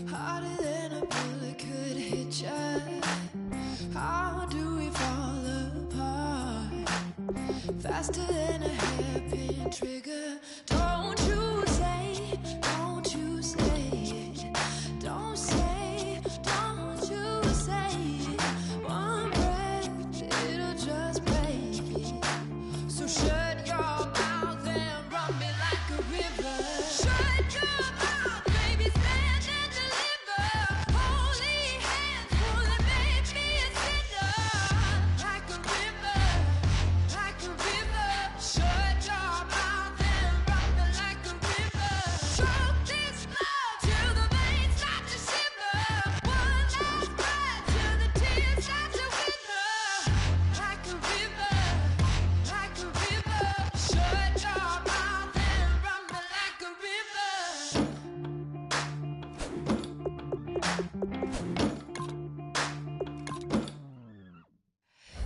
Harder than a bullet could hit ya. How do we fall apart? Faster than a hairpin trigger. Don't you say, don't you say it. Don't say, don't you say it. One breath, it'll just break it. So shut your mouth and run me like a river. Shut your mouth, baby, stand and deliver. Holy hands pulling, make me a sinner. Like a river, like a river. Shut your mouth and run me like a river. Choke this love till the veins start to shiver. One last breath till the tears start to wither. Like a river, like a river. Shut your mouth and run me like a river.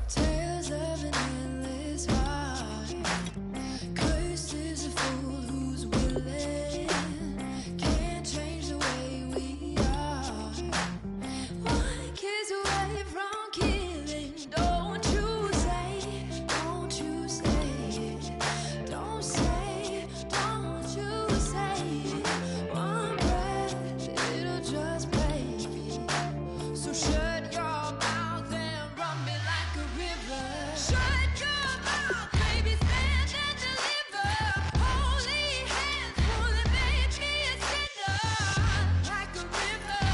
Tales of an endless heart. Cursed is a fool who's willing. Can't change the way we are. One kiss away from killing. Don't you say it. Don't you say it. Don't say, don't you say it. One breath, it'll just break it. So shut your mouth and run me like a river. Shut your mouth, baby, stand and deliver. Holy hands pulling, make me a sinner. Like a river,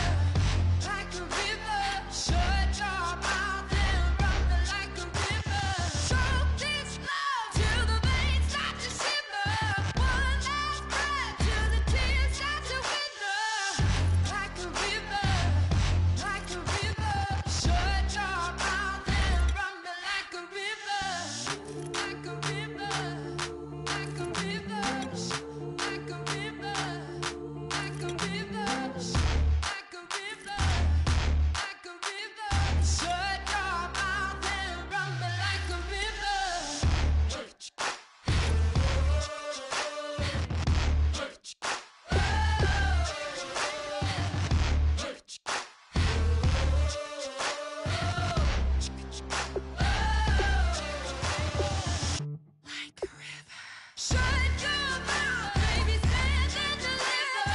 like a river. Shut your mouth and run me like a river. Choke this love till the veins start to shiver. One last breath till the tears start to wither. Like a river, like a river. Shut your mouth and run me like a river. Like a river, like a river. Like a river, like a river. Like a river, like a river. Shut your mouth and run me like a river. Like a river. Shut your mouth, baby, stand and deliver.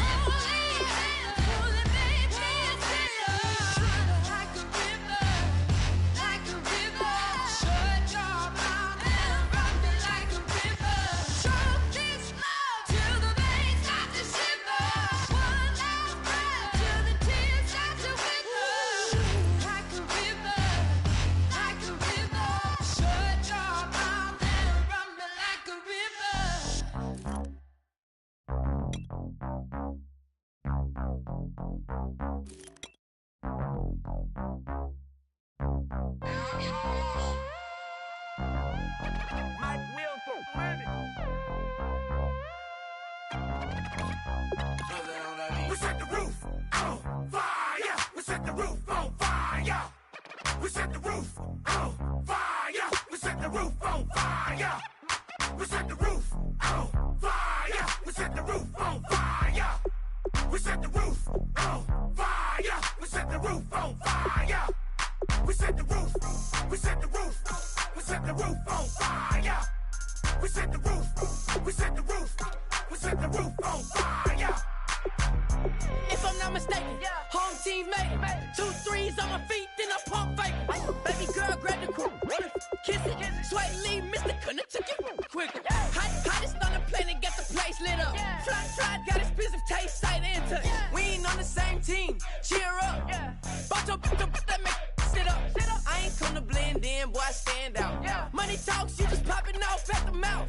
Holy hands pulling, make me a sinner. Like a river, like a river. Shut your mouth and run me like a river. Choke this love till the veins start to shiver. One last breath till the tears start to wither. Like a river, like a river. Shut your mouth and run me like a river. Mike Wilson, we set the roof on fire. We set the roof on fire. We set the roof on fire. We set the roof on fire. We set the roof on fire. We set the roof on fire. We set the roof on fire. We set the roof on fire. We set the roof. We set the roof. We set the roof on fire. We set the roof. We set the roof. We set the roof on fire. If I'm not mistaken, home team made it. 2 threes on my feet, then I pump fake. Baby girl, grab the crew, kiss it. Sway Lee, Mr. Couldn't took it quicker. Hottest on the planet, got the place lit up. Fly, got expensive taste, sight into. We ain't on the same team, cheer up. Bought your bitch, that make sit up. I ain't come to blend in, boy, I stand out. Money talks, you just popping off at the mouth.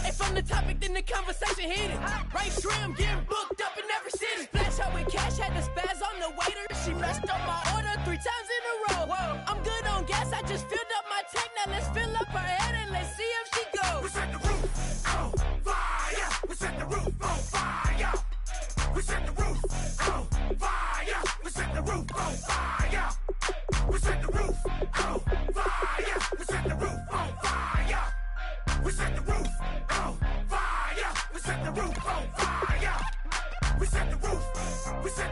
If I'm the topic, then the conversation heated. Right shrimp, getting booked up in every city. Splash out with cash, had the spaz on the waiter. She messed up my order 3 times in a row. I'm good on gas, I just filled up my tank. Now let's fill up her head and let's see if she goes. We set the roof on fire. We set the roof on fire. We set the roof on fire. We set the roof on fire. We set the roof on fire. We set the roof on fire. We set the roof on fire. We set the roof on fire. We set the roof. We set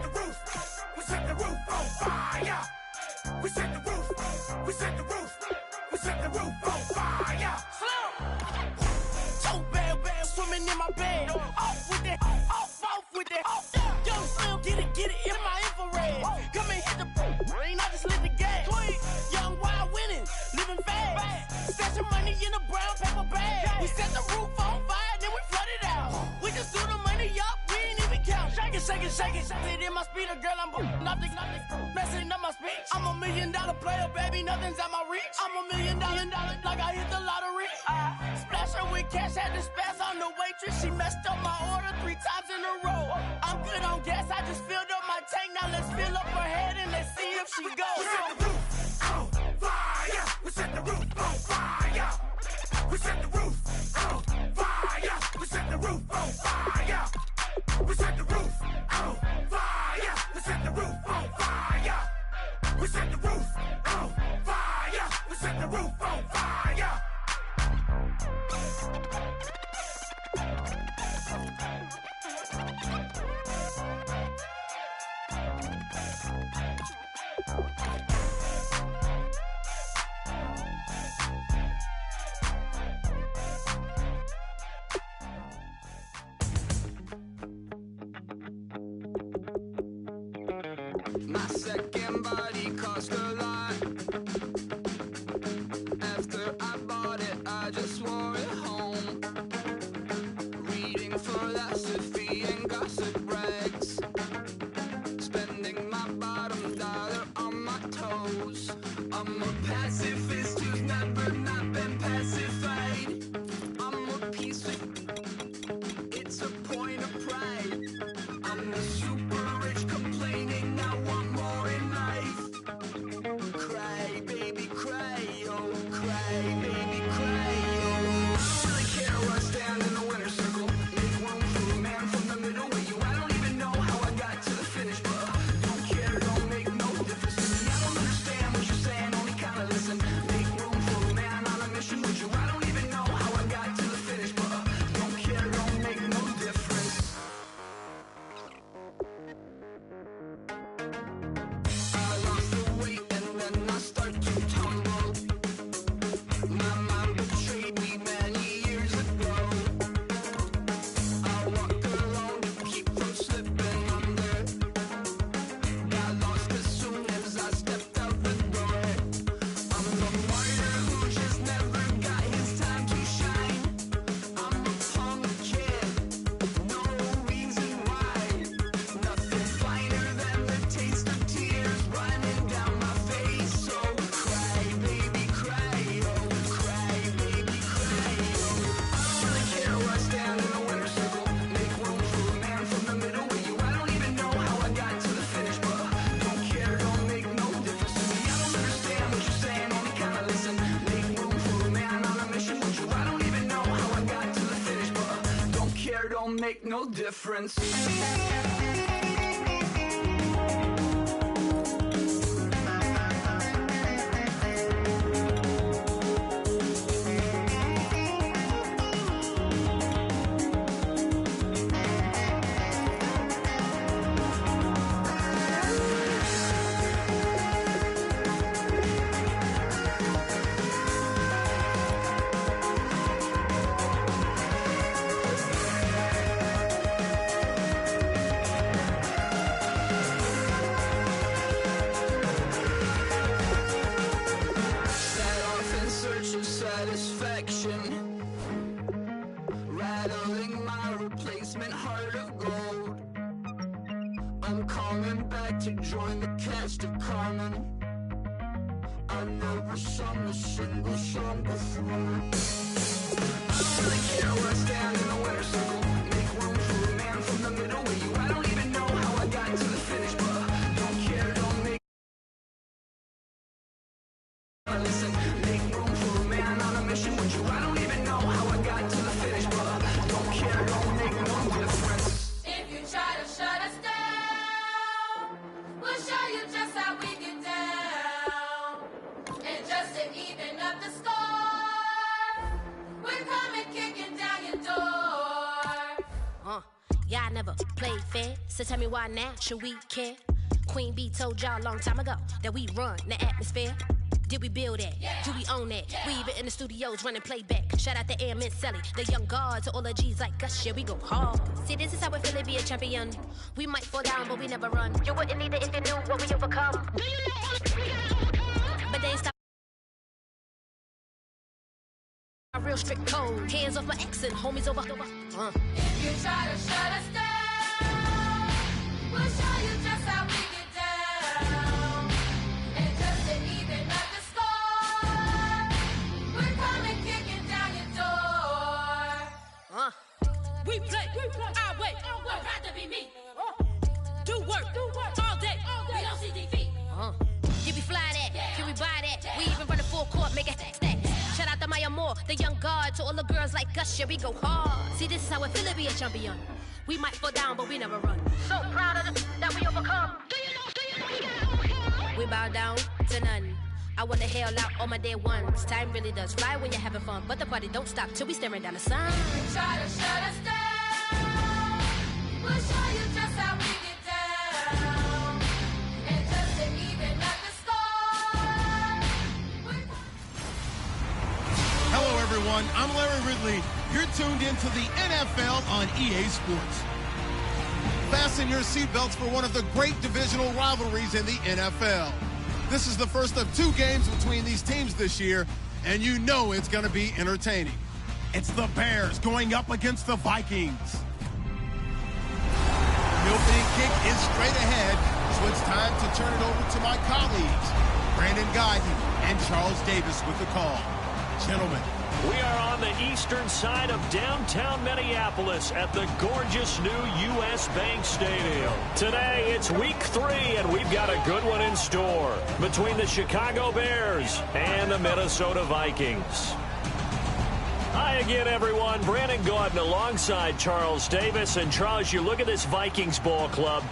We set the roof on fire. So bad, swimming in my bed. Off with that, off with that. Young Slim, get it in my infrared. Come and hit the rain, I just lit the gas. Young wild winning, living fast. Stashing money in a brown paper bag. We set the roof on fire, then we flood it out. We just threw the money up, we ain't even count. Shake it. It in my speeder, girl, I'm nothing, messing up my speech. I'm $1 million player, baby, nothing's at my reach. I'm $1 million, like I hit the lottery. Splash her with cash, had to spaz on the waitress. She messed up my order 3 times in a row. I'm good on gas, I just filled up my tank. Now let's fill up her head and let's see if she goes. We set the roof on fire. We set the roof on fire. We set the roof on fire. We set the roof on fire. We set the roof on fire. We set the roof on fire. We set the roof on fire. We set the roof on fire. My second body cost a lot. After I bought it, I just wore it home. Reading philosophy and gossip rags. Spending my bottom dollar on my toes. I'm a pacifist who's never not been pacified. I'm a piece of... It's a point of pride. I'm the super rich complaining I want more in life. Cry, baby, cry, oh, cry, baby, cry, oh. I don't really care where I stand in the winner's circle. Make room for a man from the middle with you. I don't even know how I got to the finish, but don't care, don't make no difference to me. I don't understand what you're saying, only kinda listen. Make room for a man on a mission with you. I don't even know how I got to the finish, but don't care, don't make no difference. I lost the weight and then I start to tumble. My mind betrayed me many years ago. I walk alone to keep from slipping under. Got lost as soon as I stepped out the door. I'm the martyr who just never got his time to shine. I'm a punk kid, no reason why. Nothing finer than the taste of tears running down my face. So cry, baby, cry, oh, cry, baby, cry, oh. I don't really care where I stand in the winner's circle. Make room for a man from the middle with you. I don't even know how I got to the finish, but don't care, don't make no difference to me. I don't understand what you're saying, only kinda listen. Make room for a man on a mission with you. I don't even know how I got to the finish, but don't care, don't make no difference. Set off in search of satisfaction, rattling my replacement heart of gold. I'm coming back to join the cast of Carmen. I never sung a single song before. I don't really care where I stand in the winner's circle. Make room for a man from the middle with you. I don't even know how I got to the finish, but don't care, don't make listen. Make room for a man on a mission with you. I don't even know how I got to the finish, but don't care, don't make no difference. If you try to shut us down, we'll show you just how we get down. And just to even up the score, we're coming kicking down your door. Y'all never played fair, so tell me why now should we care? Queen Bee told y'all a long time ago that we run the atmosphere. Did we build that? Do we own that? We even in the studios running playback. Shout out to AM and Sally, the young guards, to all the G's like us. Yeah, we go hard. See, this is how it feel to be a champion. We might fall down, but we never run. You wouldn't need it if you knew what we overcome. Do you know all we got? But they ain't stop. A real strict code. Hands off my ex and homies over. If you try to shut us down, we'll show you just how we get down. And just to even up the score, we're coming kicking down your door. We play our way. I'd rather be me. Do work all day. We don't see defeat. Did we fly that? Can we buy that? We even run the full court, make it stack. Shout out to Maya Moore, the young guard, to all the girls like us. Yeah, we go hard. See, this is how it feel to be a champion. We might fall down, but we never run. So proud of that we overcome. Do you know we got overcome? We bow down to none. I wanna hail out all my day ones. Time really does fly when you're having fun, but the party don't stop till we staring down the sun. Try to shut us down. We'll show you just how we get down. And just to even up the score. Hello, everyone. I'm Larry Ridley. You're tuned into the NFL on EA Sports. Fasten your seatbelts for one of the great divisional rivalries in the NFL. This is the first of 2 games between these teams this year, and you know it's going to be entertaining. It's the Bears going up against the Vikings. The opening kick is straight ahead, so it's time to turn it over to my colleagues, Brandon Guyton and Charles Davis with the call. Gentlemen. We are on the eastern side of downtown Minneapolis at the gorgeous new U.S. Bank Stadium. Today, it's week 3, and we've got a good one in store between the Chicago Bears and the Minnesota Vikings. Hi again, everyone. Brandon Guyton alongside Charles Davis. And Charles, you look at this Vikings ball club.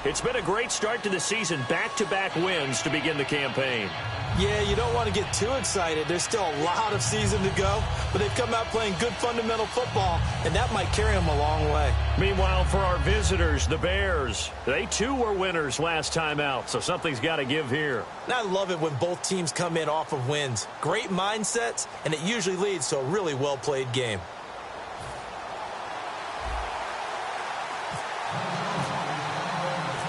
It's been a great start to the season. Back-to-back wins to begin the campaign. Yeah, you don't want to get too excited. There's still a lot of season to go, but they've come out playing good fundamental football, and that might carry them a long way. Meanwhile, for our visitors, the Bears, they too were winners last time out, so something's got to give here. And I love it when both teams come in off of wins. Great mindsets, and it usually leads to a really well-played game.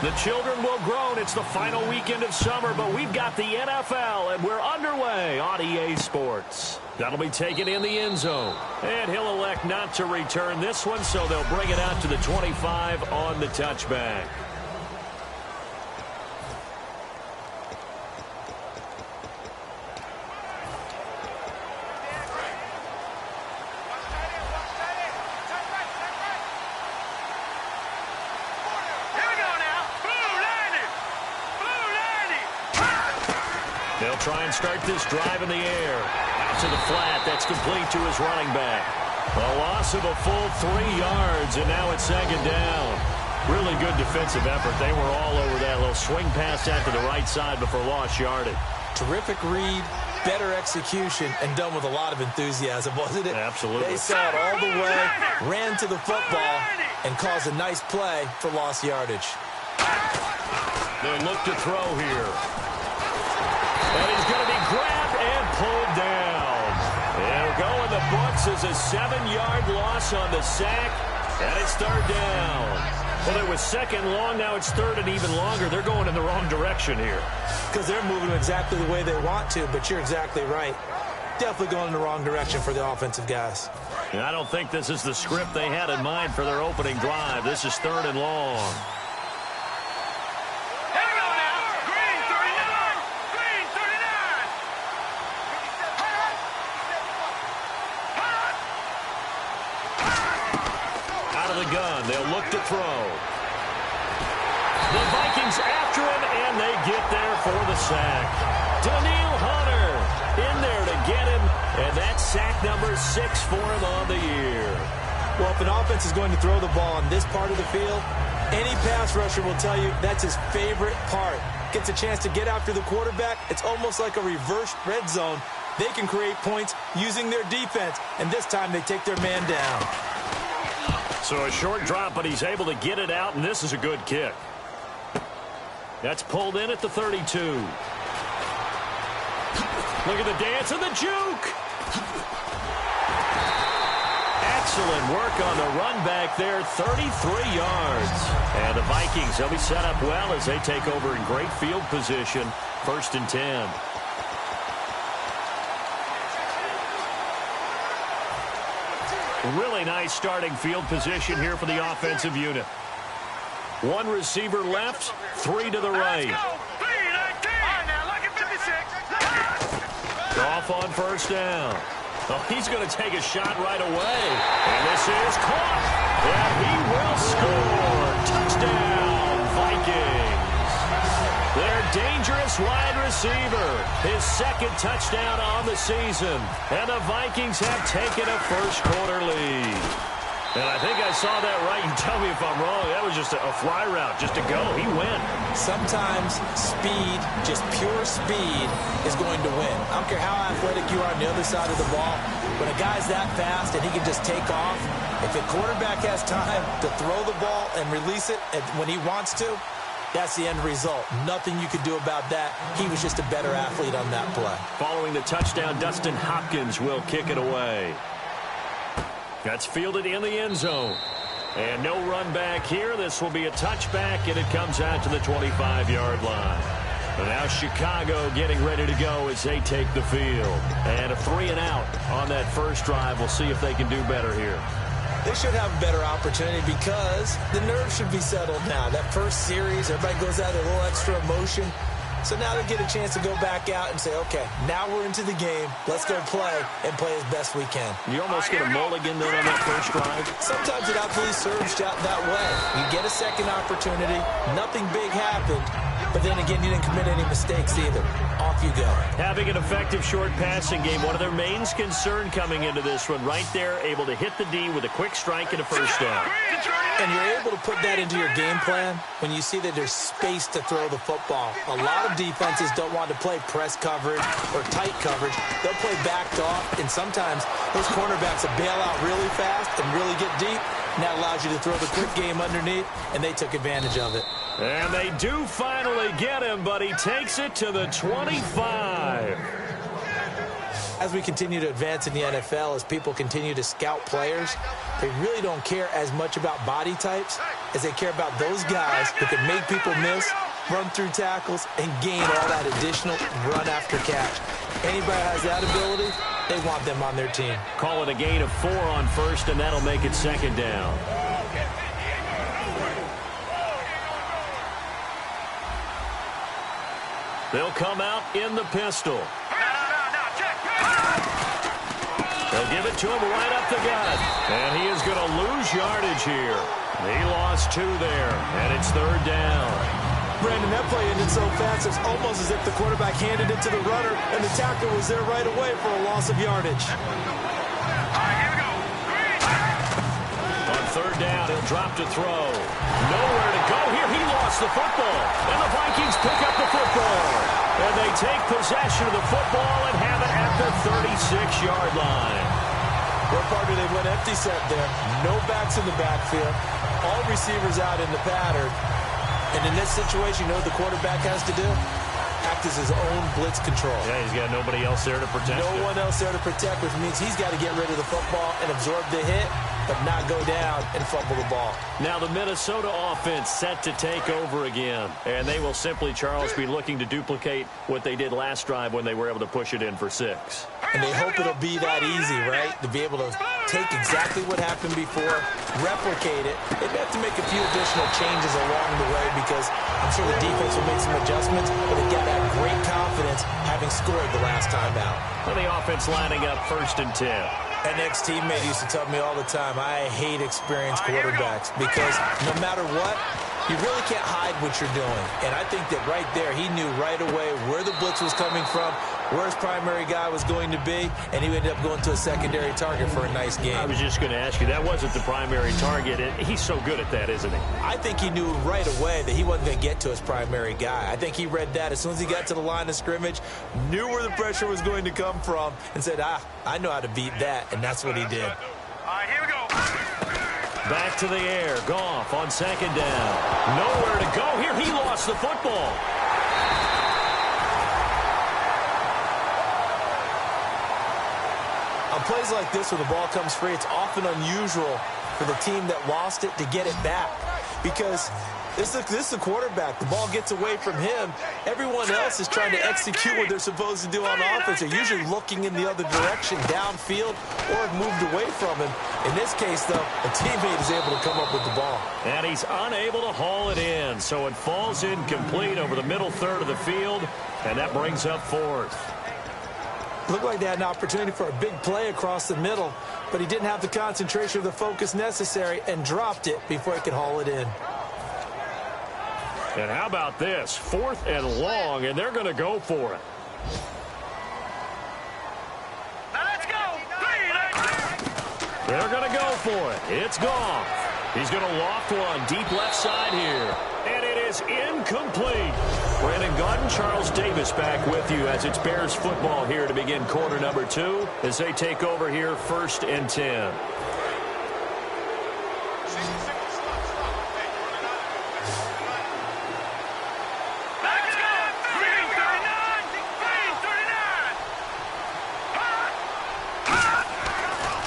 The children will groan. It's the final weekend of summer, but we've got the NFL, and we're underway on EA Sports. That'll be taken in the end zone. And he'll elect not to return this one, so they'll bring it out to the 25 on the touchback. They'll try and start this drive in the air. Out to the flat. That's complete to his running back. A loss of a full 3 yards, and now it's second down. Really good defensive effort. They were all over that little swing pass out to the right side before lost yardage. Terrific read, better execution, and done with a lot of enthusiasm, wasn't it? Absolutely. They saw it all the way, ran to the football, and caused a nice play for lost yardage. They'll look to throw here. And he's going to be grabbed and pulled down. It'll go in the books as a 7-yard loss on the sack, and it's third down. Well, it was second long. Now it's third and even longer. They're going in the wrong direction here. Because they're moving exactly the way they want to, but you're exactly right. Definitely going in the wrong direction for the offensive guys. And I don't think this is the script they had in mind for their opening drive. This is third and long. Gun. They'll look to throw. The Vikings after him, and they get there for the sack. Daniil Hunter in there to get him, and that's sack number 6 for him on the year. Well, if an offense is going to throw the ball on this part of the field, any pass rusher will tell you that's his favorite part. Gets a chance to get after the quarterback. It's almost like a reverse red zone. They can create points using their defense, and this time they take their man down. So a short drop, but he's able to get it out, and this is a good kick. That's pulled in at the 32. Look at the dance and the juke. Excellent work on the run back there, 33 yards. And the Vikings, they'll be set up well as they take over in great field position, 1st and 10. Really nice starting field position here for the offensive unit. 1 receiver left, 3 to the right. Off on 1st down. Oh, he's going to take a shot right away. And this is caught. And he will score. Touchdown, Vikings. Their dangerous wide receiver. His 2nd touchdown on the season. And the Vikings have taken a first-quarter lead. And I think I saw that right. You tell me if I'm wrong. That was just a fly route, just to go. He went. Sometimes speed, just pure speed, is going to win. I don't care how athletic you are on the other side of the ball. When a guy's that fast and he can just take off, if a quarterback has time to throw the ball and release it when he wants to, that's the end result. Nothing you could do about that. He was just a better athlete on that play. Following the touchdown, Dustin Hopkins will kick it away. That's fielded in the end zone. And no run back here. This will be a touchback, and it comes out to the 25-yard line. And now Chicago getting ready to go as they take the field. And a 3-and-out on that first drive. We'll see if they can do better here. They should have a better opportunity because the nerves should be settled now. That first series, everybody goes out with a little extra emotion. So now they get a chance to go back out and say, okay, now we're into the game. Let's go play and play as best we can. You almost get a mulligan then on that first drive. Sometimes it absolutely serves that way. You get a second opportunity. Nothing big happened. But then again, you didn't commit any mistakes either. Off you go. Having an effective short passing game, one of their main concern coming into this one, right there, able to hit the D with a quick strike and a first down. And you're able to put that into your game plan when you see that there's space to throw the football. A lot of defenses don't want to play press coverage or tight coverage. They'll play backed off, and sometimes those cornerbacks will bail out really fast and really get deep. And that allows you to throw the quick game underneath, and they took advantage of it. And they do finally get him, but he takes it to the 25. As we continue to advance in the NFL, as people continue to scout players, they really don't care as much about body types as they care about those guys who can make people miss, run through tackles, and gain all that additional run after catch. Anybody has that ability, they want them on their team. Call it a gain of 4 on first, and that'll make it 2nd down. They'll come out in the pistol. They'll give it to him right up the gut. And he is going to lose yardage here. He lost 2 there, and it's 3rd down. Brandon, that play ended so fast, it's almost as if the quarterback handed it to the runner, and the tackle was there right away for a loss of yardage. On 3rd down, he'll drop to throw. Nowhere to go here. He lost the football. And the Vikings pick up the football. And they take possession of the football and have it at the 36-yard line. Well, partner, they went empty set there. No backs in the backfield. All receivers out in the pattern. And in this situation, you know what the quarterback has to do? Act as his own blitz control. Yeah, he's got nobody else there to protect No one else there to protect, which means he's got to get rid of the football and absorb the hit, but not go down and fumble the ball. Now the Minnesota offense set to take over again. And they will simply, Charles, be looking to duplicate what they did last drive when they were able to push it in for 6. And they hope it'll be that easy, right? To be able to take exactly what happened before, replicate it. They have to make a few additional changes along the way because I'm sure the defense will make some adjustments, but they got that great confidence having scored the last time out. Well, the offense lining up 1st and 10. An ex-teammate used to tell me all the time, I hate experienced quarterbacks because no matter what, you really can't hide what you're doing. And I think that right there, he knew right away where the blitz was coming from, where his primary guy was going to be, and he ended up going to a secondary target for a nice game. I was just going to ask you, that wasn't the primary target. He's so good at that, isn't he? I think he knew right away that he wasn't going to get to his primary guy. I think he read that as soon as he got to the line of scrimmage, knew where the pressure was going to come from, and said, I know how to beat that, and that's what he did. All right, here we go. Back to the air. Goff on 2nd down. Nowhere to go here. He lost the football. plays like this where the ball comes free, it's often unusual for the team that lost it to get it back because this is the quarterback. The ball gets away from him. Everyone else is trying to execute what they're supposed to do on offense. They're usually looking in the other direction, downfield, or have moved away from him. In this case, though, a teammate is able to come up with the ball. And he's unable to haul it in, so it falls incomplete over the middle third of the field, and that brings up fourth. Looked like they had an opportunity for a big play across the middle, but he didn't have the concentration or the focus necessary and dropped it before he could haul it in. And how about this? 4th and long, and they're going to go for it. Now let's go. They're going to go for it. It's gone. He's going to loft one deep left side here. And it is incomplete. Brandon Gaudin, Charles Davis back with you as it's Bears football here to begin quarter number 2 as they take over here 1st and 10.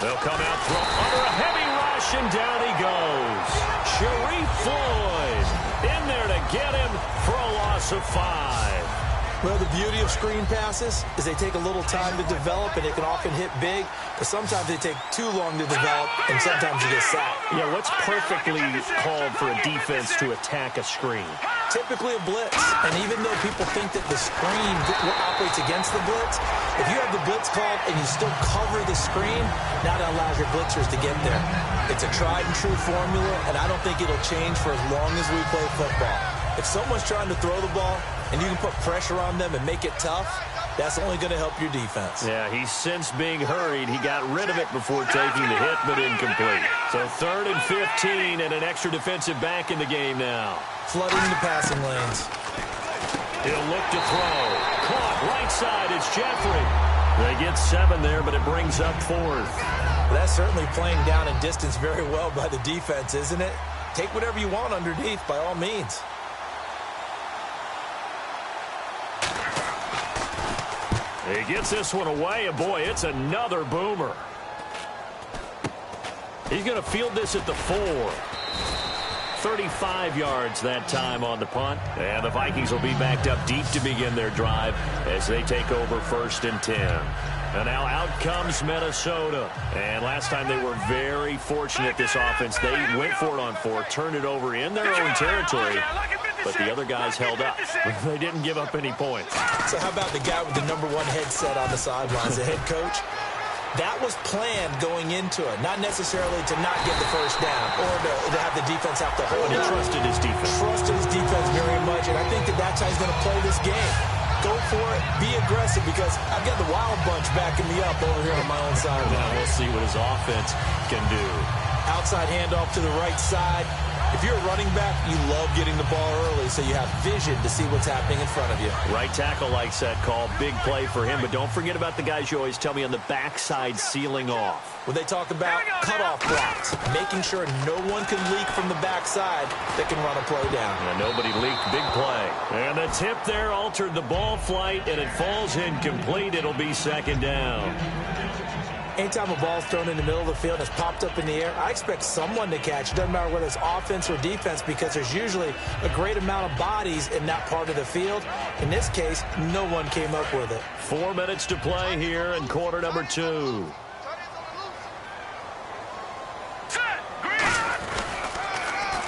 They'll come out, throw under a heavy rush, and down he goes. Sharif Floyd in there to get him for a loss of 5. Well, the beauty of screen passes is they take a little time to develop, and they can often hit big, but sometimes they take too long to develop, and sometimes you get sacked. Yeah, what's perfectly called for a defense to attack a screen? Typically a blitz, and even though people think that the screen operates against the blitz, if you have the blitz called and you still cover the screen, now that allows your blitzers to get there. It's a tried and true formula, and I don't think it'll change for as long as we play football. If someone's trying to throw the ball and you can put pressure on them and make it tough, that's only going to help your defense. Yeah, he's since being hurried. He got rid of it before taking the hit, but incomplete. So 3rd and 15 and an extra defensive back in the game now. Flooding the passing lanes. He'll look to throw. Caught right side. It's Jeffrey. They get 7 there, but it brings up 4th. That's certainly playing down in distance very well by the defense, isn't it? Take whatever you want underneath by all means. He gets this one away, and boy, it's another boomer. He's going to field this at the 4. 35 yards that time on the punt. And the Vikings will be backed up deep to begin their drive as they take over 1st and 10. And now out comes Minnesota. And last time they were very fortunate, this offense. They went for it on 4, turned it over in their own territory. But the other guys held up. They didn't give up any points. So how about the guy with the #1 headset on the sidelines, the head coach? That was planned going into it, not necessarily to not get the first down or to have the defense have to hold it. He trusted his defense. Trusted his defense very much, and I think that that's how he's going to play this game. Go for it, be aggressive, because I've got the Wild Bunch backing me up over here on my own side. Now we'll see what his offense can do. Outside handoff to the right side. If you're a running back, you love getting the ball early so you have vision to see what's happening in front of you. Right tackle likes that call. Big play for him, but don't forget about the guys you always tell me on the backside sealing off. When they talk about cutoff blocks, making sure no one can leak from the backside that can run a play down. And nobody leaked. Big play. And the tip there altered the ball flight, and it falls incomplete. It'll be 2nd down. Anytime a ball's thrown in the middle of the field and it's popped up in the air, I expect someone to catch. It doesn't matter whether it's offense or defense, because there's usually a great amount of bodies in that part of the field. In this case, no one came up with it. 4 minutes to play here in quarter number 2.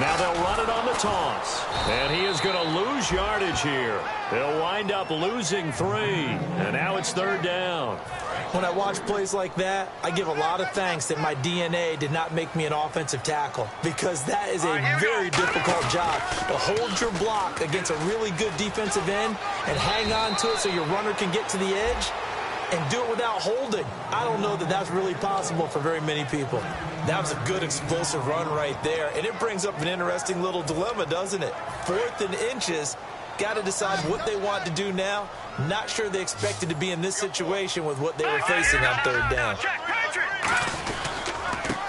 Now they'll run it on the toss. And he is going to lose yardage here. They'll wind up losing 3. And now it's 3rd down. When I watch plays like that, I give a lot of thanks that my DNA did not make me an offensive tackle, because that is a very difficult job to hold your block against a really good defensive end and hang on to it so your runner can get to the edge and do it without holding. I don't know that that's really possible for very many people. That was a good explosive run right there, and it brings up an interesting little dilemma, doesn't it? 4th and inches. Got to decide what they want to do now. Not sure they expected to be in this situation with what they were facing on 3rd down.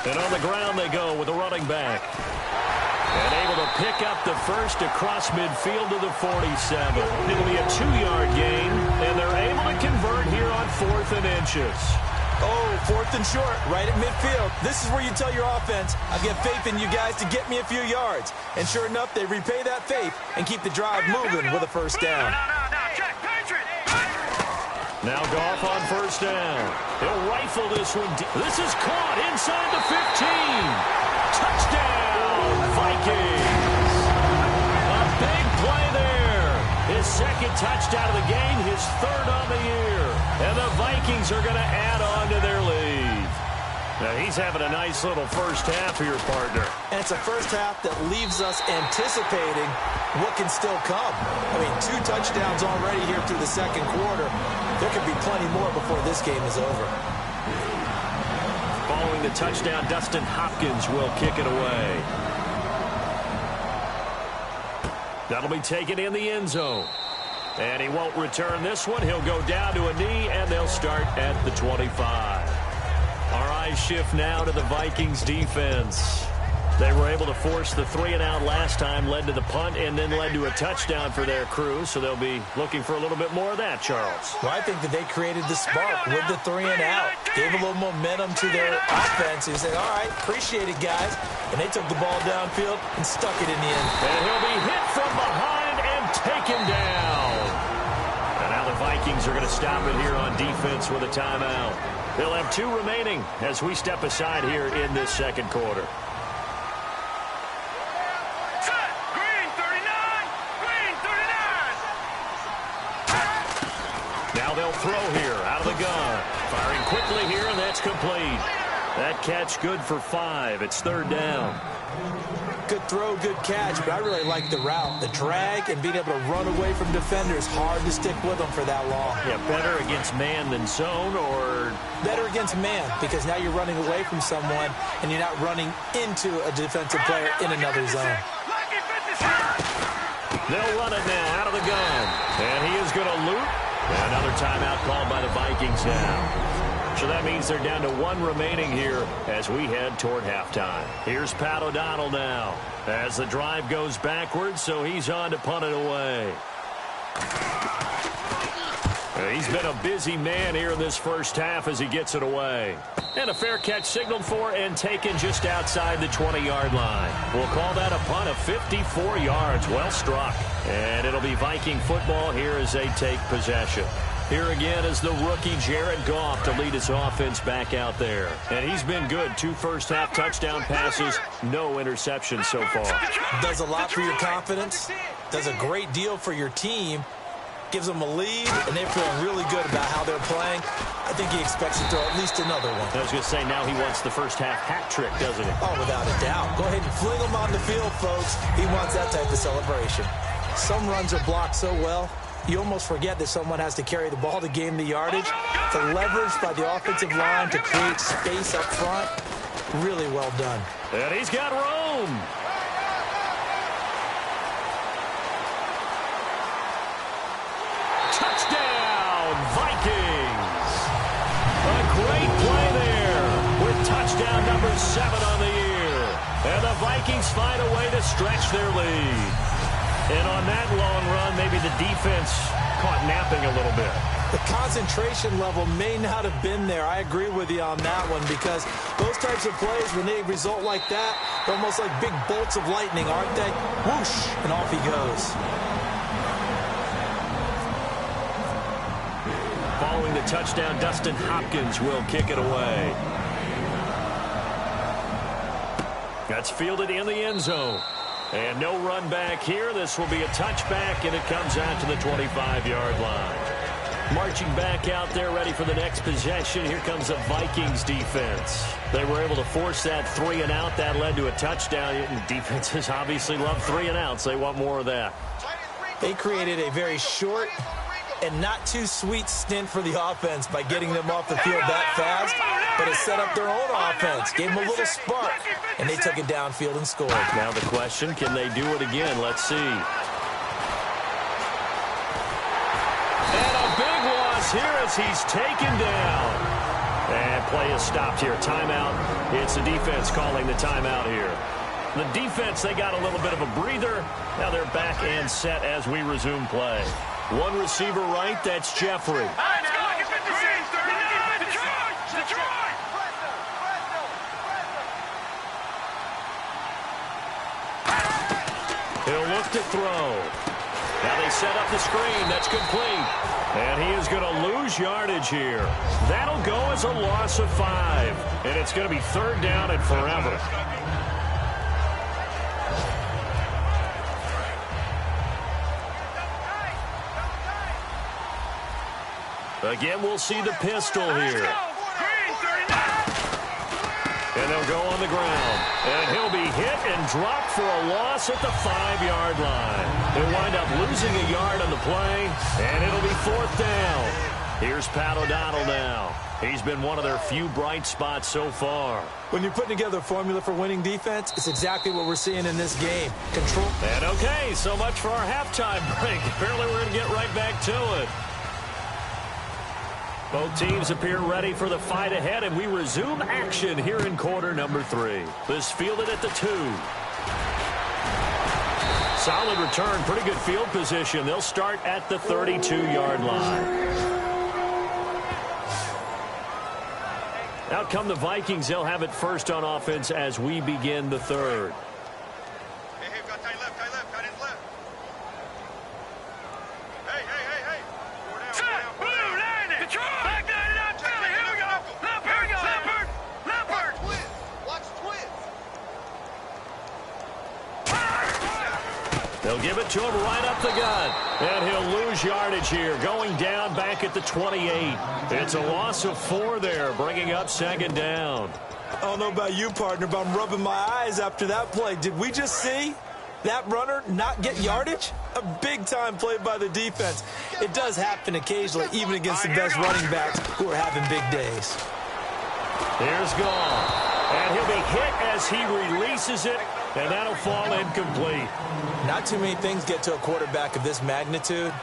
And on the ground they go with the running back. And able to pick up the first across midfield to the 47. It'll be a 2-yard gain, and they're able to convert here on 4th and inches. Oh, 4th and short, right at midfield. This is where you tell your offense, I've got faith in you guys to get me a few yards. And sure enough, they repay that faith and keep the drive moving with a first down. Now Goff on first down. He'll rifle this one. This is caught inside the 15. Touchdown, Vikings. A big play there. His second touchdown of the game, his third on the year. And the Vikings are going to add on to their lead. Now he's having a nice little first half here, partner. And it's a first half that leaves us anticipating what can still come. I mean, 2 touchdowns already here through the second quarter. There could be plenty more before this game is over. Following the touchdown, Dustin Hopkins will kick it away. That'll be taken in the end zone. And he won't return this one. He'll go down to a knee, and they'll start at the 25. Our eyes shift now to the Vikings defense. They were able to force the 3-and-out last time, led to the punt, and then led to a touchdown for their crew. So they'll be looking for a little bit more of that, Charles. Well, I think that they created the spark with the 3-and-out. Gave a little momentum to their offense. They said, all right, appreciate it, guys. And they took the ball downfield and stuck it in the end. And he'll be hit from behind and taken down. And now the Vikings are going to stop it here on defense with a timeout. They'll have 2 remaining as we step aside here in this second quarter. Now they'll throw here out of the gun. Firing quickly here, and that's complete. That catch good for 5. It's 3rd down. Good throw, good catch, but I really like the route. The drag and being able to run away from defenders. Hard to stick with them for that long. Yeah, better against man than zone, or? Better against man, because now you're running away from someone and you're not running into a defensive player in another zone. They'll run it now out of the gun. And he is going to loop. And another timeout called by the Vikings now. So that means they're down to 1 remaining here as we head toward halftime. Here's Pat O'Donnell now as the drive goes backwards, so he's on to punt it away. He's been a busy man here in this first half as he gets it away. And a fair catch signaled for and taken just outside the 20-yard line. We'll call that a punt of 54 yards. Well struck. And it'll be Viking football here as they take possession. Here again is the rookie Jared Goff to lead his offense back out there. And he's been good. 2 first-half touchdown passes, no interceptions so far. Does a lot for your confidence. Does a great deal for your team. Gives them a lead, and they're feeling really good about how they're playing. I think he expects to throw at least another one. I was going to say, now he wants the first-half hat trick, doesn't he? Oh, without a doubt. Go ahead and fling him on the field, folks. He wants that type of celebration. Some runs are blocked so well, you almost forget that someone has to carry the ball to gain the yardage. The leverage by the offensive line to create space up front, really well done. And he's got room. Touchdown, Vikings. A great play there with touchdown number 7 on the year. And the Vikings find a way to stretch their lead. And on that long run, maybe the defense caught napping a little bit. The concentration level may not have been there. I agree with you on that one, because those types of plays, when they result like that, they're almost like big bolts of lightning, aren't they? Whoosh, and off he goes. Following the touchdown, Dustin Hopkins will kick it away. That's fielded in the end zone. And no run back here. This will be a touchback, and it comes out to the 25-yard line. Marching back out there, ready for the next possession. Here comes the Vikings defense. They were able to force that 3-and-out. That led to a touchdown. And defenses obviously love 3-and-outs. They want more of that. They created a very short and not too sweet stint for the offense by getting them off the field that fast, but it set up their own offense, gave them a little spark, and they took it downfield and scored. Now the question, can they do it again? Let's see. And a big loss here as he's taken down. And play is stopped here. Timeout. It's the defense calling the timeout here. The defense, they got a little bit of a breather. Now they're back and set as we resume play. One receiver right, that's Jeffrey. He'll look to throw. Now they set up the screen. That's complete. And he is going to lose yardage here. That'll go as a loss of 5. And it's going to be 3rd down and forever. Again, we'll see the pistol here. And they'll go on the ground. And he'll be hit and dropped for a loss at the 5-yard line. He'll wind up losing a yard on the play, and it'll be 4th down. Here's Pat O'Donnell now. He's been one of their few bright spots so far. When you're putting together a formula for winning defense, it's exactly what we're seeing in this game. Control. And okay, so much for our halftime break. Apparently we're going to get right back to it. Both teams appear ready for the fight ahead, and we resume action here in quarter number 3. This fielded at the 2. Solid return, pretty good field position. They'll start at the 32-yard line. Out come the Vikings. They'll have it first on offense as we begin the 3rd. They'll give it to him right up the gut. And he'll lose yardage here. Going down back at the 28. It's a loss of 4 there, bringing up 2nd down. I don't know about you, partner, but I'm rubbing my eyes after that play. Did we just see that runner not get yardage? A big-time play by the defense. It does happen occasionally, even against the best running backs who are having big days. Here's Gall. And he'll be hit as he releases it. And that'll fall incomplete. Not too many things get to a quarterback of this magnitude,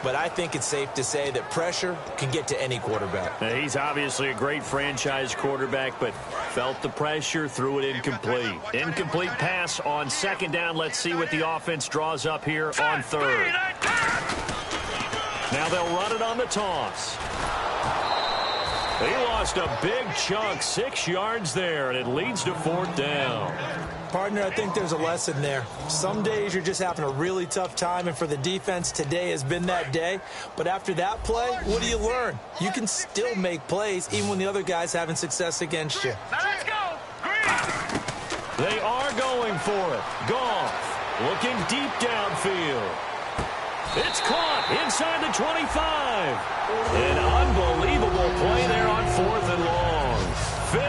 but I think it's safe to say that pressure can get to any quarterback. Now, he's obviously a great franchise quarterback, but felt the pressure, threw it incomplete. Incomplete pass on 2nd down. Let's see what the offense draws up here on 3rd. Now they'll run it on the toss. He lost a big chunk, 6 yards there, and it leads to 4th down. Partner, I think there's a lesson there. Some days you're just having a really tough time, and for the defense, today has been that day. But after that play, what do you learn? You can still make plays even when the other guy's having success against you. Now let's go. Green. They are going for it. Goff looking deep downfield. It's caught inside the 25. An unbelievable play there on 4th and long.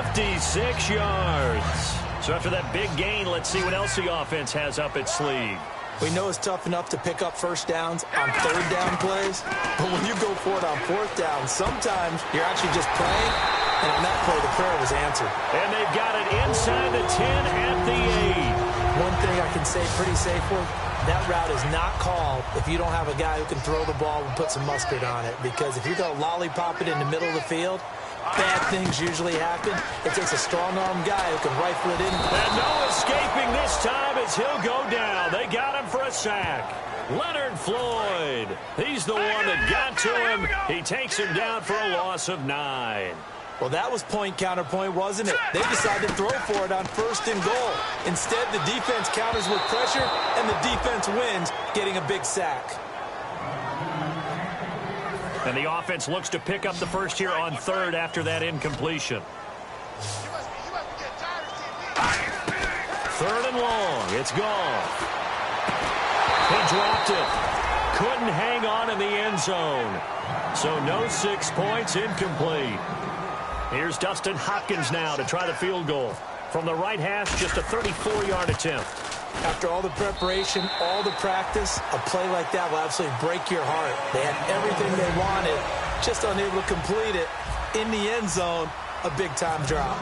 56 yards. So after that big gain, let's see what else the offense has up its sleeve. We know it's tough enough to pick up 1st downs on 3rd down plays, but when you go for it on 4th down, sometimes you're actually just praying, and on that play, the prayer was answered. And they've got it inside the 10 at the 8. One thing I can say pretty safely, that route is not called if you don't have a guy who can throw the ball and put some mustard on it, because if you're going to lollipop it in the middle of the field, bad things usually happen. It takes a strong-arm guy who can rifle it in. And no escaping this time as he'll go down. They got him for a sack. Leonard Floyd. He's the one that got to him. He takes him down for a loss of 9. Well, that was point-counterpoint, wasn't it? They decided to throw for it on 1st and goal. Instead, the defense counters with pressure, and the defense wins, getting a big sack. And the offense looks to pick up the first here on 3rd after that incompletion. 3rd and long. It's gone. He dropped it. Couldn't hang on in the end zone. So no 6 points, incomplete. Here's Dustin Hopkins now to try the field goal. From the right hash, just a 34-yard attempt. After all the preparation, all the practice, a play like that will absolutely break your heart. They had everything they wanted, just unable to complete it. In the end zone, a big-time drop.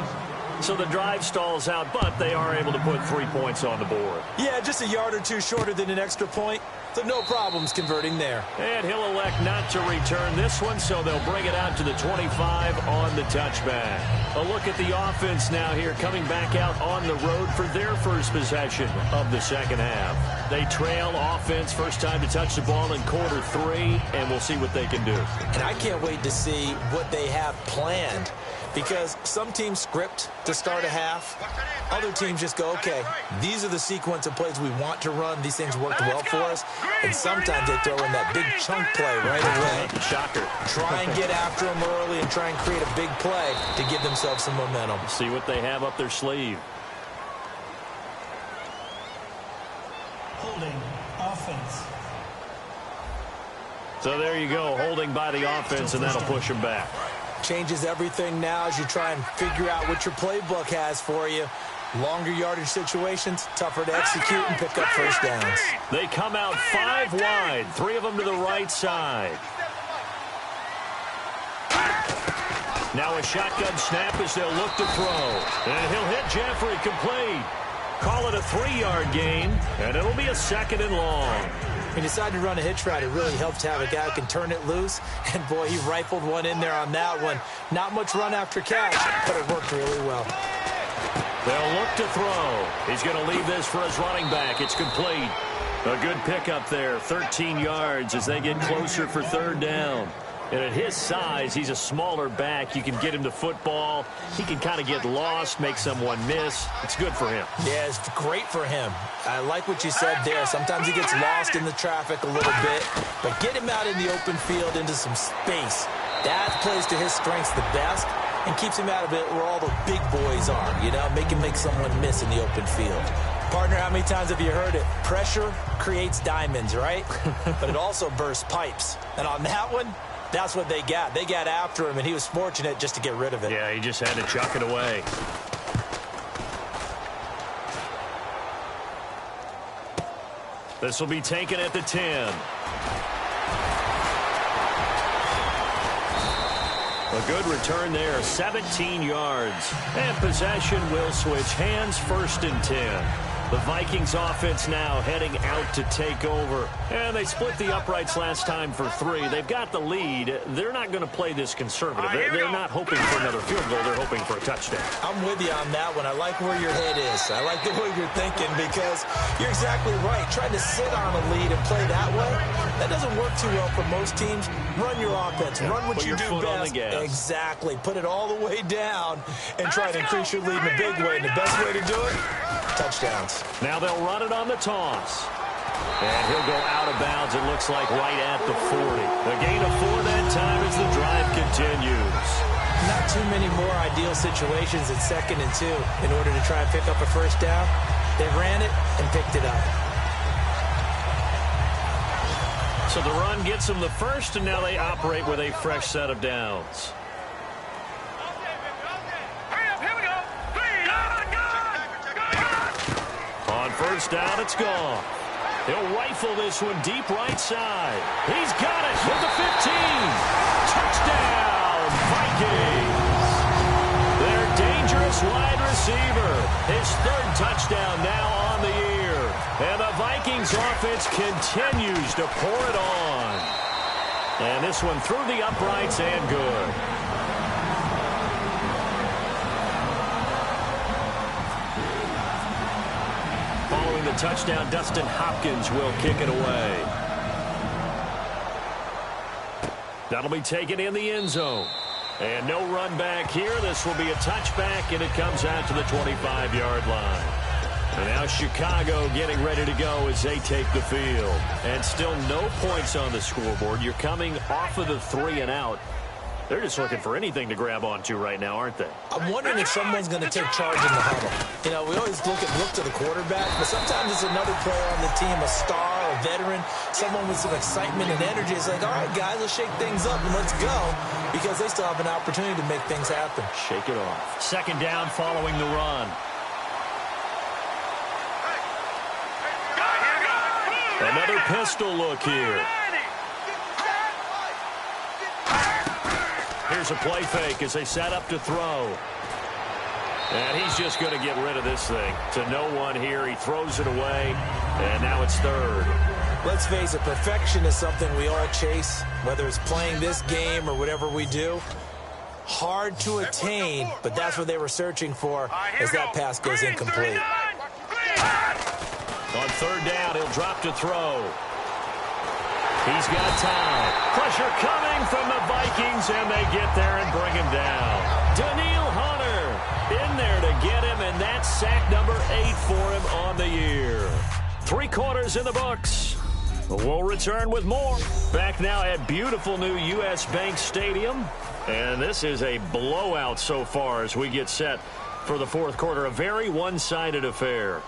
So the drive stalls out, but they are able to put 3 points on the board. Yeah, just a yard or two shorter than an extra point, so no problems converting there. And he'll elect not to return this one, so they'll bring it out to the 25 on the touchback. A look at the offense now here, coming back out on the road for their first possession of the 2nd half. They trail offense, first time to touch the ball in quarter 3, and we'll see what they can do. And I can't wait to see what they have planned, because some teams script to start a half. Other teams just go, okay, these are the sequence of plays we want to run. These things worked well for us. And sometimes they throw in that big chunk play right away. Shocker. Try and get after them early and try and create a big play to give themselves some momentum. See what they have up their sleeve. Holding offense. So there you go, holding by the offense, and that'll push them back. Changes everything now as you try and figure out what your playbook has for you. Longer yardage situations, tougher to execute and pick up first downs. They come out 5 wide, 3 of them to the right side. Now a shotgun snap as they'll look to throw. And he'll hit Jeffrey, complete. Call it a 3-yard gain, and it'll be a 2nd and long. He decided to run a hitch route. It really helps to have a guy who can turn it loose. And, boy, he rifled one in there on that one. Not much run after catch, but it worked really well. They'll look to throw. He's going to leave this for his running back. It's complete. A good pickup there, 13 yards as they get closer for 3rd down. And at his size, he's a smaller back. You can get him to football. He can kind of get lost, make someone miss. It's good for him. Yeah, it's great for him. I like what you said there. Sometimes he gets lost in the traffic a little bit, but get him out in the open field into some space. That plays to his strengths the best and keeps him out of it where all the big boys are, you know, make him make someone miss in the open field. Partner, how many times have you heard it? Pressure creates diamonds, right? But it also bursts pipes. And on that one, that's what they got. They got after him, and he was fortunate just to get rid of it. Yeah, he just had to chuck it away. This will be taken at the 10. A good return there, 17 yards. And possession will switch hands, 1st and 10. The Vikings offense now heading out to take over. And they split the uprights last time for 3. They've got the lead. They're not going to play this conservative. They're not hoping for another field goal. They're hoping for a touchdown. I'm with you on that one. I like where your head is. I like the way you're thinking because you're exactly right. Trying to sit on a lead and play that way, that doesn't work too well for most teams. Run your offense. Run what you do best. Exactly. Put it all the way down and try to increase your lead in a big way. And the best way to do it, touchdowns. Now they'll run it on the toss. And he'll go out of bounds, it looks like, right at the 40. A gain of 4 that time as the drive continues. Not too many more ideal situations at 2nd and 2 in order to try and pick up a first down. They ran it and picked it up. So the run gets them the first, and now they operate with a fresh set of downs. On 1st down, it's gone. He'll rifle this one deep right side. He's got it with the 15. Touchdown, Vikings. Their dangerous wide receiver. His 3rd touchdown now on the year. And the Vikings offense continues to pour it on. And this one through the uprights and good. Following the touchdown, Dustin Hopkins will kick it away. That'll be taken in the end zone. And no run back here. This will be a touchback, and it comes out to the 25-yard line. And now Chicago getting ready to go as they take the field. And still no points on the scoreboard. You're coming off of the 3 and out. They're just looking for anything to grab onto right now, aren't they? I'm wondering if someone's going to take charge in the huddle. You know, we always look to the quarterback, but sometimes it's another player on the team, a star, a veteran, someone with some excitement and energy. It's like, all right, guys, let's shake things up and let's go, because they still have an opportunity to make things happen. Shake it off. 2nd down following the run. Another pistol look here. Here's a play fake as they set up to throw. And he's just going to get rid of this thing. To no one here. He throws it away. And now it's 3rd. Let's face it, perfection is something we all chase, whether it's playing this game or whatever we do. Hard to attain, but that's what they were searching for as that pass goes incomplete. On 3rd down, he'll drop to throw. He's got time. Pressure coming from the Vikings, and they get there and bring him down. Daniil Hunter in there to get him, and that's sack number 8 for him on the year. 3 quarters in the books. We'll return with more. Back now at beautiful new U.S. Bank Stadium. And this is a blowout so far as we get set for the fourth quarter. A very one-sided affair.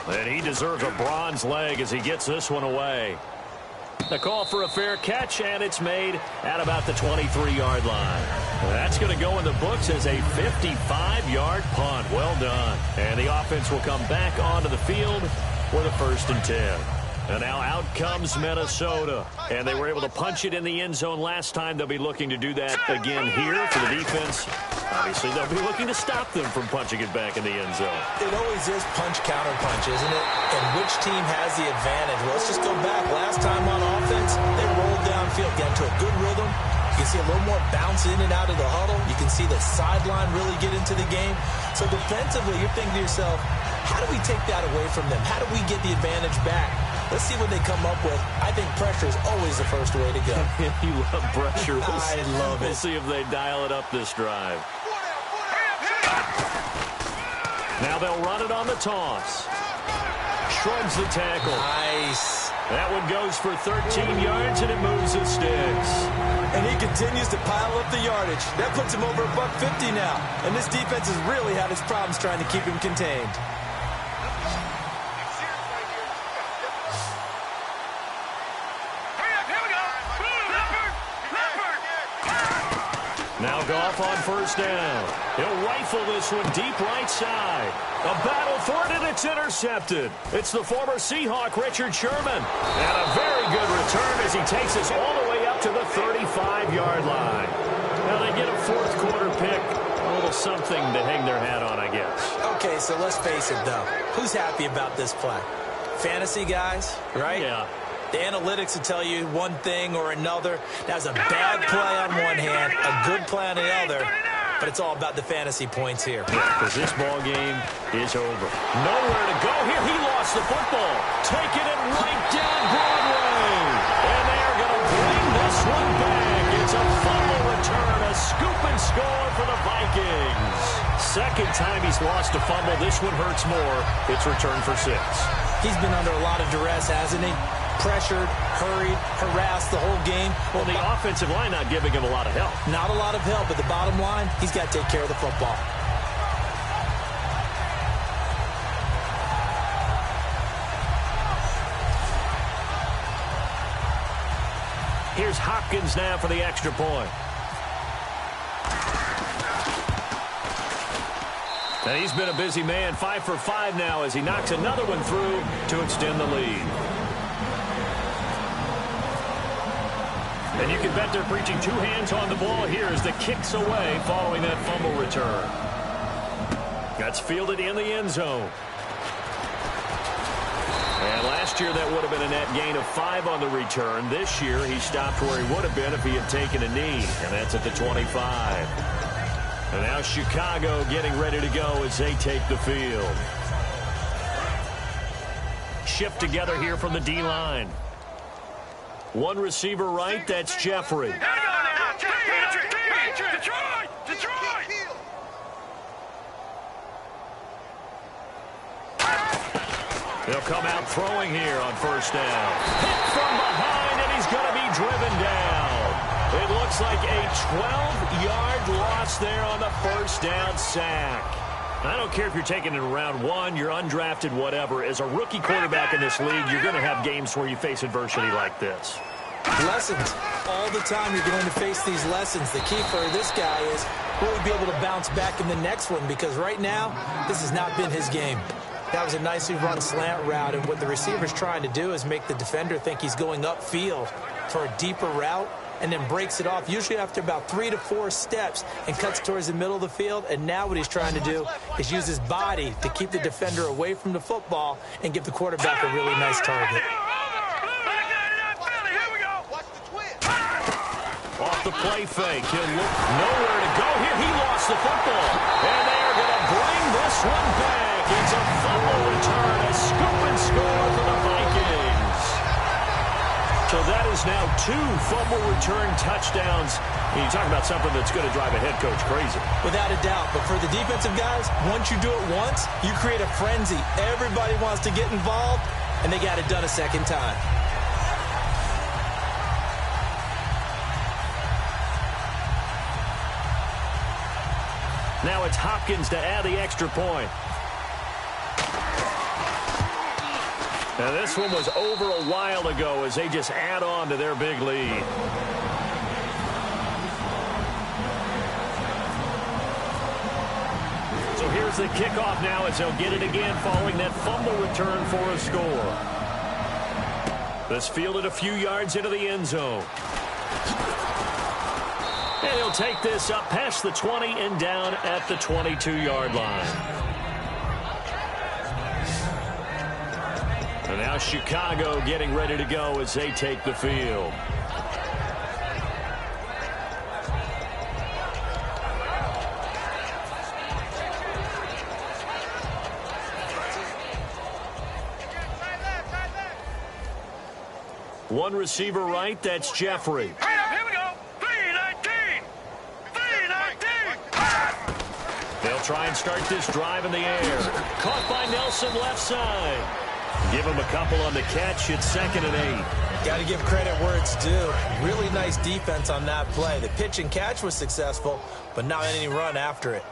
And he deserves a bronze leg as he gets this one away. The call for a fair catch, and it's made at about the 23-yard line. That's going to go in the books as a 55-yard punt. Well done. And the offense will come back onto the field with a 1st and 10. And now out comes Minnesota. And they were able to punch it in the end zone last time. They'll be looking to do that again here for the defense. Obviously, they'll be looking to stop them from punching it back in the end zone. It always is punch-counter-punch, isn't it? And which team has the advantage? Well, let's just go back. Last time on offense, they rolled downfield, got into a good rhythm. You can see a little more bounce in and out of the huddle. You can see the sideline really get into the game. So defensively, you're thinking to yourself, how do we take that away from them? How do we get the advantage back? Let's see what they come up with. I think pressure is always the first way to go. You love pressure. I love it. We'll see if they dial it up this drive. Now they'll run it on the toss. Shrugs the tackle. Nice. That one goes for 13 yards, and it moves the sticks. And he continues to pile up the yardage. That puts him over $150 now. And this defense has really had its problems trying to keep him contained. Now Goff on 1st down. He'll rifle this one deep right side. A battle for it, and it's intercepted. It's the former Seahawk, Richard Sherman. And a very good return as he takes us all the way up to the 35-yard line. Now they get a fourth quarter pick. A little something to hang their hat on, I guess. Okay, so let's face it, though. Who's happy about this play? Fantasy guys, right? Yeah. The analytics will tell you one thing or another. That's a bad play on one hand, a good play on the other, but it's all about the fantasy points here. Because this ball game is over. Nowhere to go here. He lost the football. Taking it right down Broadway. And they're going to bring this one back. It's a fumble return, a scoop and score for the Vikings. Second time he's lost a fumble. This one hurts more. It's returned for 6. He's been under a lot of duress, hasn't he? Pressured, hurried, harassed the whole game. Well, the offensive line not giving him a lot of help. Not a lot of help, but the bottom line, he's got to take care of the football. Here's Hopkins now for the extra point. And he's been a busy man, 5 for 5 now as he knocks another one through to extend the lead. And you can bet they're preaching 2 hands on the ball here as the kick's away following that fumble return. That's fielded in the end zone. And last year that would have been a net gain of 5 on the return. This year he stopped where he would have been if he had taken a knee, and that's at the 25. And now Chicago getting ready to go as they take the field. Shift together here from the D-line. One receiver right, that's Jeffrey. Detroit! They'll come out throwing here on 1st down. Hit from behind, and he's going to be driven down. It looks like a 12-yard loss there on the 1st down sack. I don't care if you're taking it in round 1, you're undrafted, whatever. As a rookie quarterback in this league, you're going to have games where you face adversity like this. Lessons. All the time you're going to face these lessons. The key for this guy is will he be able to bounce back in the next one, because right now, this has not been his game. That was a nicely run slant route, and what the receiver's trying to do is make the defender think he's going upfield for a deeper route, and then breaks it off, usually after about 3 to 4 steps, and cuts towards the middle of the field. And now what he's trying to do is use his body to keep the defender away from the football and give the quarterback a really nice target. Off the play fake. He'll look nowhere to go here. He lost the football. And they are going to bring this this one back. It's a fumble return, a scoop and score for the Vikings. So that is now 2 fumble return touchdowns. And you talk about something that's going to drive a head coach crazy. Without a doubt. But for the defensive guys, once you do it once, you create a frenzy. Everybody wants to get involved, and they got it done a second time. Now it's Hopkins to add the extra point. Now this one was over a while ago as they just add on to their big lead. So here's the kickoff now as they'll get it again following that fumble return for a score. This fielded a few yards into the end zone. And he'll take this up past the 20 and down at the 22-yard line. And now Chicago getting ready to go as they take the field. One receiver right, that's Jeffrey. Here we go. 3-19. 3-19. They'll try and start this drive in the air. Caught by Nelson left side. Give him a couple on the catch. It's 2nd and 8. Got to give credit where it's due. Really nice defense on that play. The pitch and catch was successful, but not any run after it.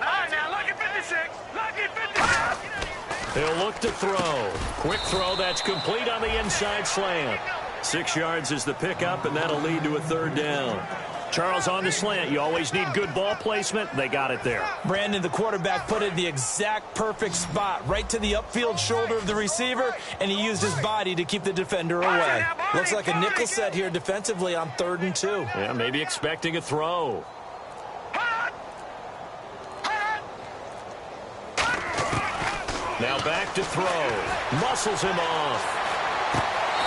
All right, now look at 56. Look at 56. They'll look to throw. Quick throw, that's complete on the inside slant. 6 yards is the pickup, and that'll lead to a 3rd down. Charles, on the slant, you always need good ball placement. They got it there. Brandon, the quarterback, put it in the exact perfect spot, right to the upfield shoulder of the receiver, and he used his body to keep the defender away. Looks like a nickel set here defensively on 3rd and 2. Yeah, maybe expecting a throw. Now back to throw. Muscles him off.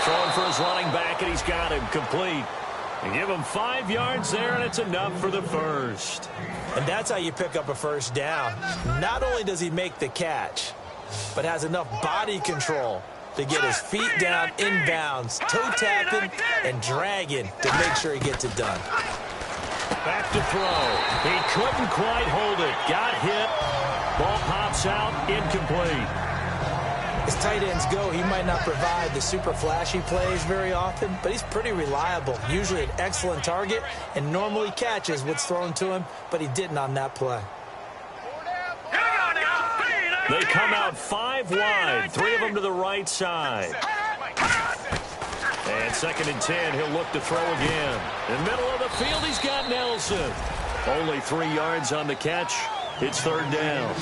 Throwing for his running back, and he's got him complete. And give him 5 yards there, and it's enough for the first. And that's how you pick up a 1st down. Not only does he make the catch, but has enough body control to get his feet down inbounds, toe tapping and dragging to make sure he gets it done. Back to throw. He couldn't quite hold it. Got hit. Ball pops out, incomplete. As tight ends go, he might not provide the super flashy plays very often, but he's pretty reliable, usually an excellent target, and normally catches what's thrown to him, but he didn't on that play. They come out 5 wide, 3 of them to the right side. And 2nd and 10, he'll look to throw again. In the middle of the field, he's got Nelson. Only 3 yards on the catch. It's 3rd down.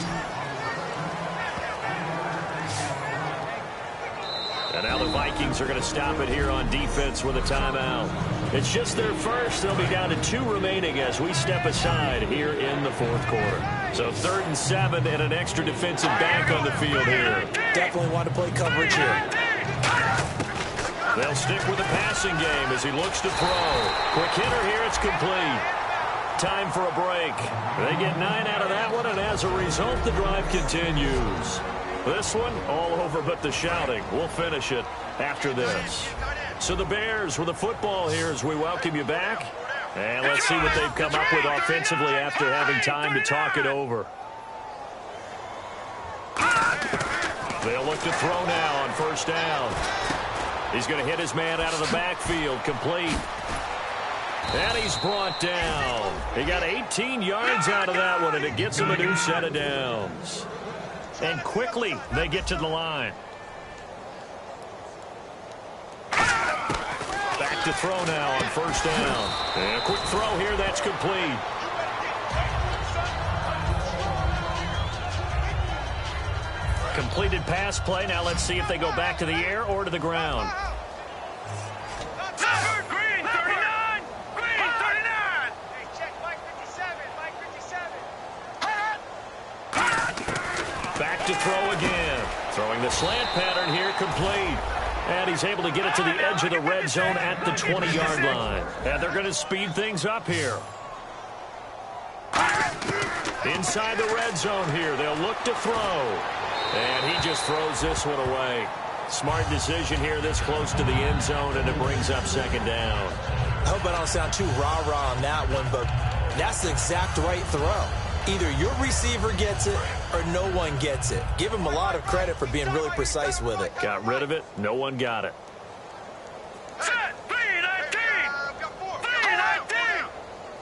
And now the Vikings are going to stop it here on defense with a timeout. It's just their first. They'll be down to 2 remaining as we step aside here in the 4th quarter. So 3rd and 7 and an extra defensive back on the field here. Definitely want to play coverage here. They'll stick with the passing game as he looks to throw. Quick hitter here. It's complete. Time for a break. They get 9 out of that one, and as a result, the drive continues. This one, all over but the shouting. We'll finish it after this. So the Bears with the football here as we welcome you back. And let's see what they've come up with offensively after having time to talk it over. They'll look to throw now on 1st down. He's going to hit his man out of the backfield, complete. And he's brought down. He got 18 yards out of that one, and it gets him a new set of downs. And quickly, they get to the line. Back to throw now on 1st down. And a quick throw here, that's complete. Completed pass play. Now let's see if they go back to the air or to the ground. Green 39. Green 39. Hey, check Mike 57. Mike 57. Back to throw again. Throwing the slant pattern here, complete. And he's able to get it to the edge of the red zone at the 20-yard line. And they're going to speed things up here. He Inside the red zone here. They'll look to throw. And he just throws this one away. Smart decision here this close to the end zone, and it brings up second down. I hope I don't sound too rah-rah on that one, but that's the exact right throw. Either your receiver gets it or no one gets it. Give him a lot of credit for being really precise with it. Got rid of it. No one got it. Set. 3-19.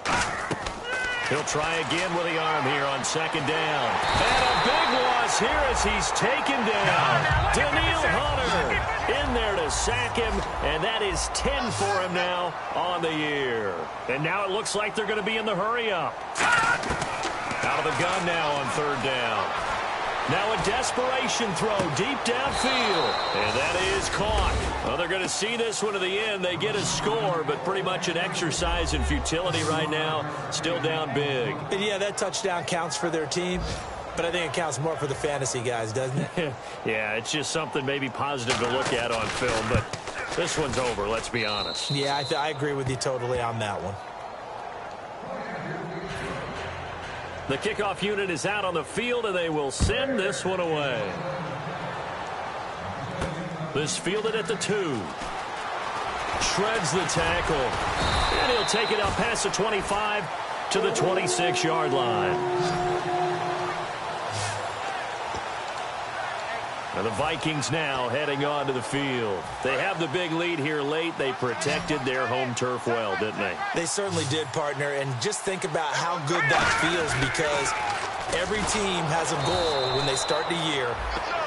3-19. He'll try again with the arm here on second down. And a big loss here as he's taken down. Daniil Hunter in there to sack him, and that is 10 for him now on the year. And now it looks like they're going to be in the hurry-up. Out of the gun now on third down. Now a desperation throw deep downfield. And that is caught. Well, they're going to see this one to the end. They get a score, but pretty much an exercise in futility right now. Still down big. And yeah, that touchdown counts for their team, but I think it counts more for the fantasy guys, doesn't it? Yeah, it's just something maybe positive to look at on film, but this one's over, let's be honest. Yeah, I agree with you totally on that one. The kickoff unit is out on the field, and they will send this one away. This fielded at the 2. Shreds the tackle. And he'll take it out past the 25 to the 26-yard line. And the Vikings now heading onto the field. They have the big lead here late. They protected their home turf well, didn't they? They certainly did, partner. And just think about how good that feels, because every team has a goal when they start the year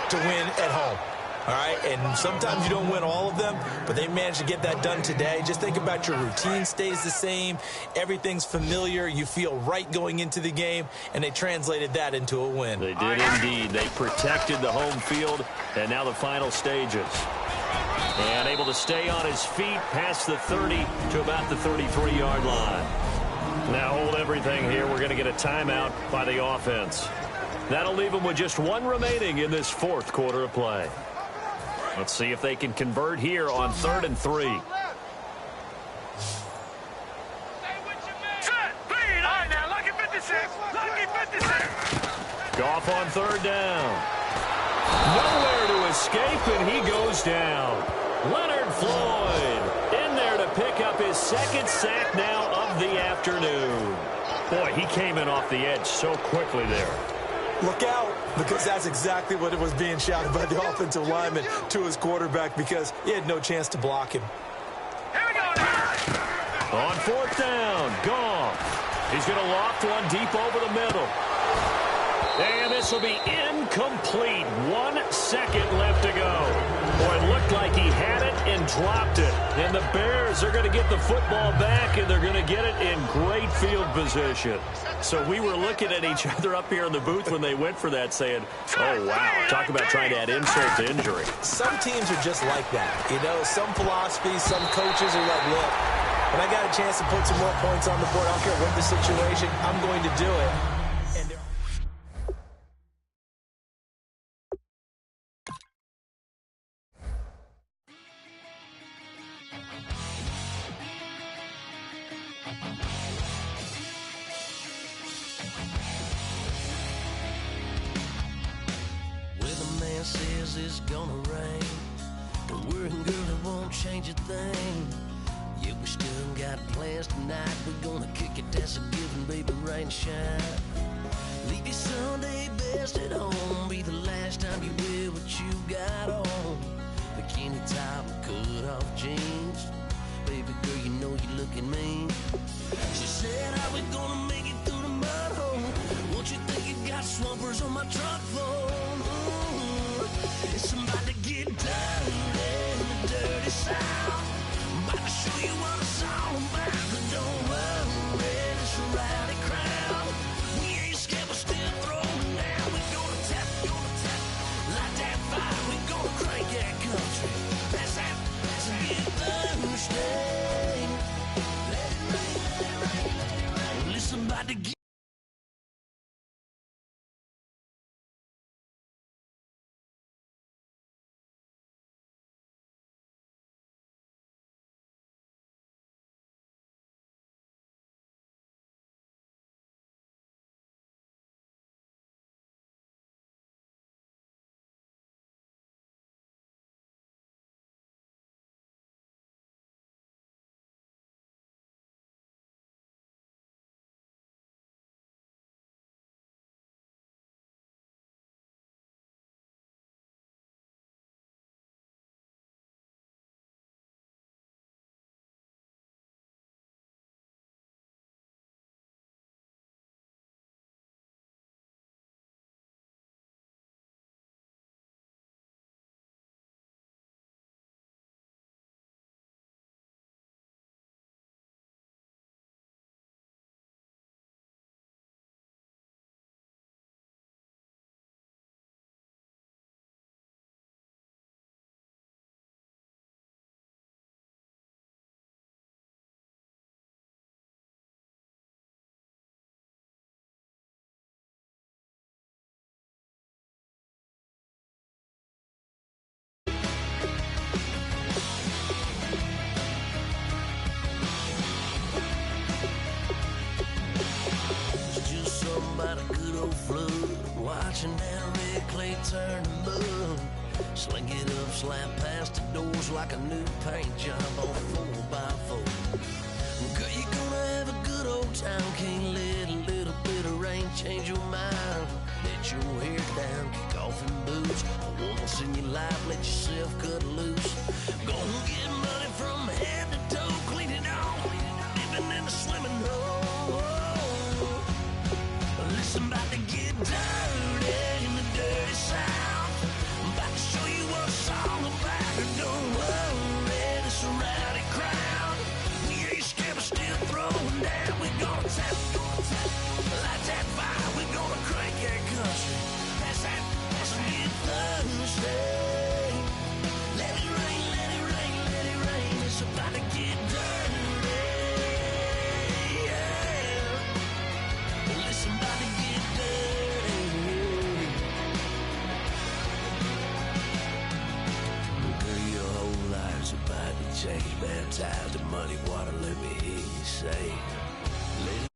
to win at home. All right, and sometimes you don't win all of them, but they managed to get that done today. Just think about your routine stays the same. Everything's familiar. You feel right going into the game, and they translated that into a win. They did indeed. They protected the home field, and now the final stages. And able to stay on his feet past the 30 to about the 33-yard line. Now hold everything here. We're going to get a timeout by the offense. That'll leave them with just one remaining in this fourth quarter of play. Let's see if they can convert here on 3rd and 3. Set. Clean. All right, now, lucky 56. Lucky 56. Goff on 3rd down. Nowhere to escape, and he goes down. Leonard Floyd in there to pick up his second sack now of the afternoon. Boy, he came in off the edge so quickly there. Look out, because that's exactly what it was being shouted by the offensive lineman to his quarterback, because he had no chance to block him. Here we go now. On 4th down, Goff. He's going to loft one deep over the middle. And this will be incomplete. 1 second left to go. Boy, it looked like he had it and dropped it. And the Bears are going to get the football back, and they're going to get it in great field position. So we were looking at each other up here in the booth when they went for that, saying, oh, wow, talk about trying to add insult to injury. Some teams are just like that. You know, some philosophies, some coaches are like, look, when I got a chance to put some more points on the board, I don't care what the situation, I'm going to do it. Says it's gonna rain, but we're in girl, it won't change a thing. Yeah, we still got plans tonight. We're gonna kick it, that's a given, baby, rain and shine. Leave your Sunday best at home, be the last time you wear what you got on. Bikini top and cut off jeans, baby girl, you know you looking mean. She said, how we gonna make it through the mud hole? Won't you think you got swampers on my truck floor? It's about to get down in the dirty south. I'm about to show you what it's all about. But don't worry, it's a rowdy crowd. We ain't scared, we're still throwing down. We gonna tap, light that fire. We gonna crank that country. That's that, let's get Thursday. Let it rain. Listen, about to get turn to love. Sling it up, slap past the doors like a new paint job on 4x4. Girl, you're gonna have a good old time. Can't let a little bit of rain change your mind. Let your hair down, kick off in boots. Once in your life, let yourself cut loose. Gonna get money from head to toe, clean it off, living in a swimming hole. Listen, about to get dirty in the dirty South. I'm about to show you what it's all about. Don't worry, this a rowdy crowd. We ain't scared, but still throwing down. We gonna tap, light that fire. We gonna crank that country. Pass that, and get thirsty. Let it rain, let it rain, let it rain. It's about to get dirty. Yeah. Listen, about to get dirty. Girl, your whole life's about to change. Baptized in muddy water, let me hear you say. Let it